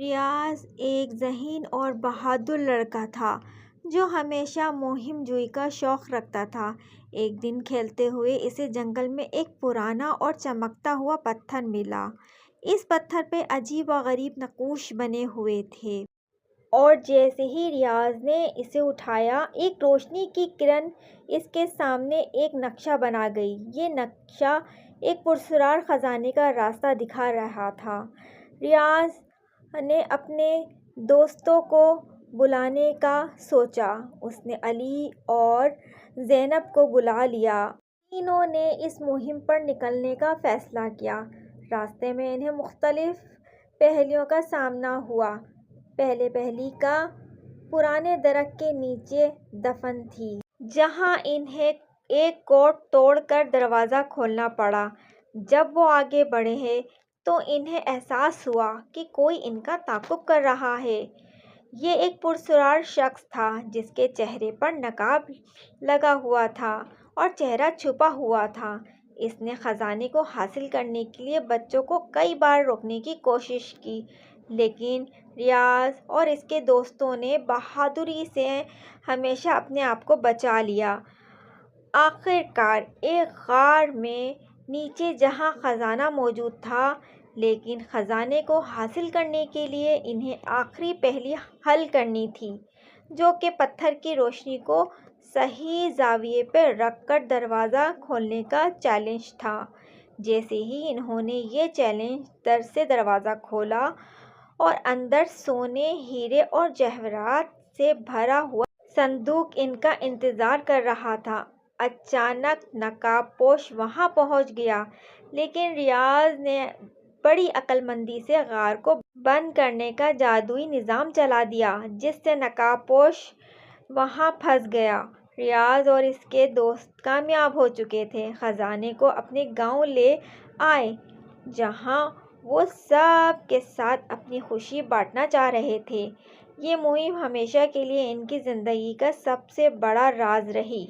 ریاض ایک ذہین اور بہادر لڑکا تھا جو ہمیشہ مہم جوئی کا شوق رکھتا تھا۔ ایک دن کھیلتے ہوئے اسے جنگل میں ایک پرانا اور چمکتا ہوا پتھر ملا۔ اس پتھر پہ عجیب و غریب نقوش بنے ہوئے تھے اور جیسے ہی ریاض نے اسے اٹھایا، ایک روشنی کی کرن اس کے سامنے ایک نقشہ بنا گئی۔ یہ نقشہ ایک پراسرار خزانے کا راستہ دکھا رہا تھا۔ ریاض نے اپنے دوستوں کو بلانے کا سوچا۔ اس نے علی اور زینب کو بلا لیا۔ تینوں نے اس مہم پر نکلنے کا فیصلہ کیا۔ راستے میں انہیں مختلف پہیلیوں کا سامنا ہوا۔ پہلی پہیلی کا پرانے درخت کے نیچے دفن تھی، جہاں انہیں ایک کوٹ توڑ کر دروازہ کھولنا پڑا۔ جب وہ آگے بڑھے تو انہیں احساس ہوا کہ کوئی ان کا تعاقب کر رہا ہے۔ یہ ایک پراسرار شخص تھا جس کے چہرے پر نقاب لگا ہوا تھا اور چہرہ چھپا ہوا تھا۔ اس نے خزانے کو حاصل کرنے کے لیے بچوں کو کئی بار روکنے کی کوشش کی، لیکن ریاض اور اس کے دوستوں نے بہادری سے ہمیشہ اپنے آپ کو بچا لیا۔ آخر کار ایک غار میں نیچے جہاں خزانہ موجود تھا، لیکن خزانے کو حاصل کرنے کے لیے انہیں آخری پہیلی حل کرنی تھی، جو کہ پتھر کی روشنی کو صحیح زاویے پہ رکھ کر دروازہ کھولنے کا چیلنج تھا۔ جیسے ہی انہوں نے یہ چیلنج سے دروازہ کھولا اور اندر سونے، ہیرے اور جواہرات سے بھرا ہوا صندوق ان کا انتظار کر رہا تھا، اچانک نقاب پوش وہاں پہنچ گیا۔ لیکن ریاض نے بڑی عقل مندی سے غار کو بند کرنے کا جادوئی نظام چلا دیا، جس سے نقاب پوش وہاں پھنس گیا۔ ریاض اور اس کے دوست کامیاب ہو چکے تھے۔ خزانے کو اپنے گاؤں لے آئے، جہاں وہ سب کے ساتھ اپنی خوشی بانٹنا چاہ رہے تھے۔ یہ مہم ہمیشہ کے لیے ان کی زندگی کا سب سے بڑا راز رہی۔